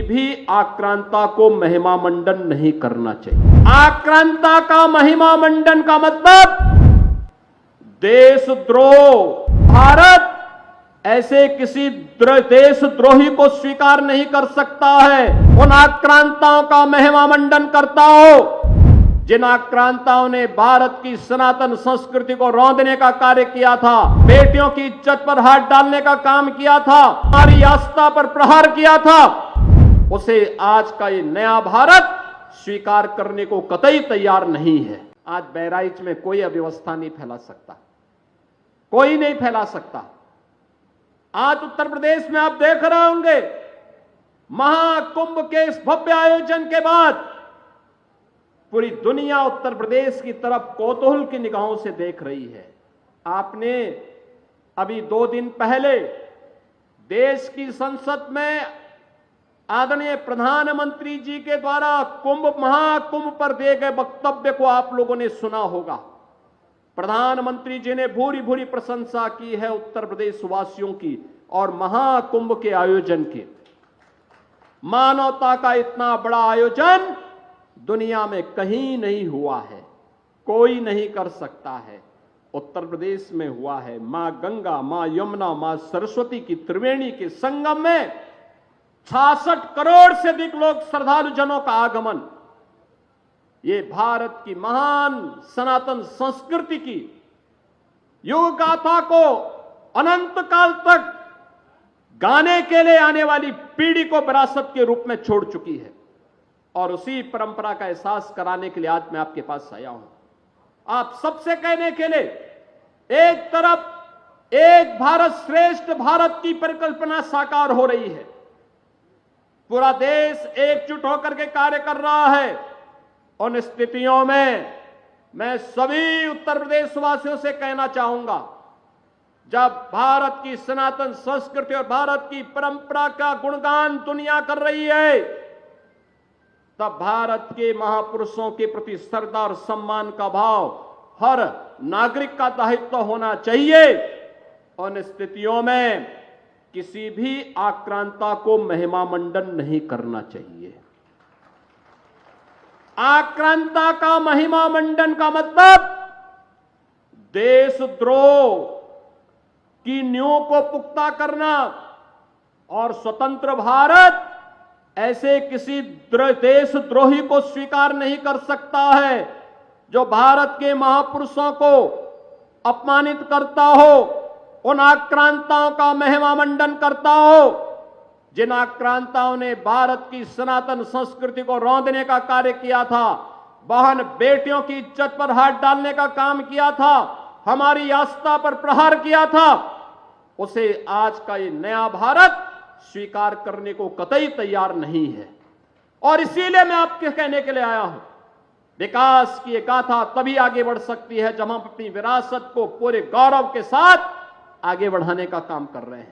भी आक्रांता को महिमा मंडन नहीं करना चाहिए। आक्रांता का महिमा मंडन का मतलब देशद्रोह। भारत ऐसे किसी देशद्रोही को स्वीकार नहीं कर सकता है उन आक्रांताओं का महिमा मंडन करता हो जिन आक्रांताओं ने भारत की सनातन संस्कृति को रौंदने का कार्य किया था, बेटियों की इज्जत पर हाथ डालने का काम किया था, हमारी आस्था पर प्रहार किया था, उसे आज का ये नया भारत स्वीकार करने को कतई तैयार नहीं है। आज बहराइच में कोई अव्यवस्था नहीं फैला सकता, कोई नहीं फैला सकता। आज उत्तर प्रदेश में आप देख रहे होंगे महाकुंभ के इस भव्य आयोजन के बाद पूरी दुनिया उत्तर प्रदेश की तरफ कौतूहल की निगाहों से देख रही है। आपने अभी 2 दिन पहले देश की संसद में आदरणीय प्रधानमंत्री जी के द्वारा महाकुंभ पर दिए गए वक्तव्य को आप लोगों ने सुना होगा। प्रधानमंत्री जी ने भूरी भूरी प्रशंसा की है उत्तर प्रदेश वासियों की और महाकुंभ के आयोजन की। मानवता का इतना बड़ा आयोजन दुनिया में कहीं नहीं हुआ है, कोई नहीं कर सकता है। उत्तर प्रदेश में हुआ है। मां गंगा, मां यमुना, मां सरस्वती की त्रिवेणी के संगम में 66 करोड़ से अधिक लोग श्रद्धालु जनों का आगमन। ये भारत की महान सनातन संस्कृति की युग गाथा को अनंत काल तक गाने के लिए आने वाली पीढ़ी को विरासत के रूप में छोड़ चुकी है और उसी परंपरा का एहसास कराने के लिए आज मैं आपके पास आया हूं। आप सबसे कहने के लिए, एक तरफ एक भारत श्रेष्ठ भारत की परिकल्पना साकार हो रही है, पूरा देश एकजुट होकर के कार्य कर रहा है। उन स्थितियों में मैं सभी उत्तर प्रदेश वासियों से कहना चाहूंगा, जब भारत की सनातन संस्कृति और भारत की परंपरा का गुणगान दुनिया कर रही है, तब भारत के महापुरुषों के प्रति श्रद्धा और सम्मान का भाव हर नागरिक का दायित्व होना चाहिए। उन स्थितियों में किसी भी आक्रांता को महिमा मंडन नहीं करना चाहिए। आक्रांता का महिमा मंडन का मतलब देशद्रोह की नींव को पुख्ता करना और स्वतंत्र भारत ऐसे किसी देशद्रोही को स्वीकार नहीं कर सकता है जो भारत के महापुरुषों को अपमानित करता हो, उन आक्रांताओं का महिमा मंडन करता हो जिन आक्रांताओं ने भारत की सनातन संस्कृति को रौंदने का कार्य किया था, बहन बेटियों की इज्जत पर हाथ डालने का काम किया था, हमारी आस्था पर प्रहार किया था, उसे आज का ये नया भारत स्वीकार करने को कतई तैयार नहीं है। और इसीलिए मैं आपके कहने के लिए आया हूं, विकास की एक गाथा तभी आगे बढ़ सकती है जब हम अपनी विरासत को पूरे गौरव के साथ आगे बढ़ाने का काम कर रहे हैं।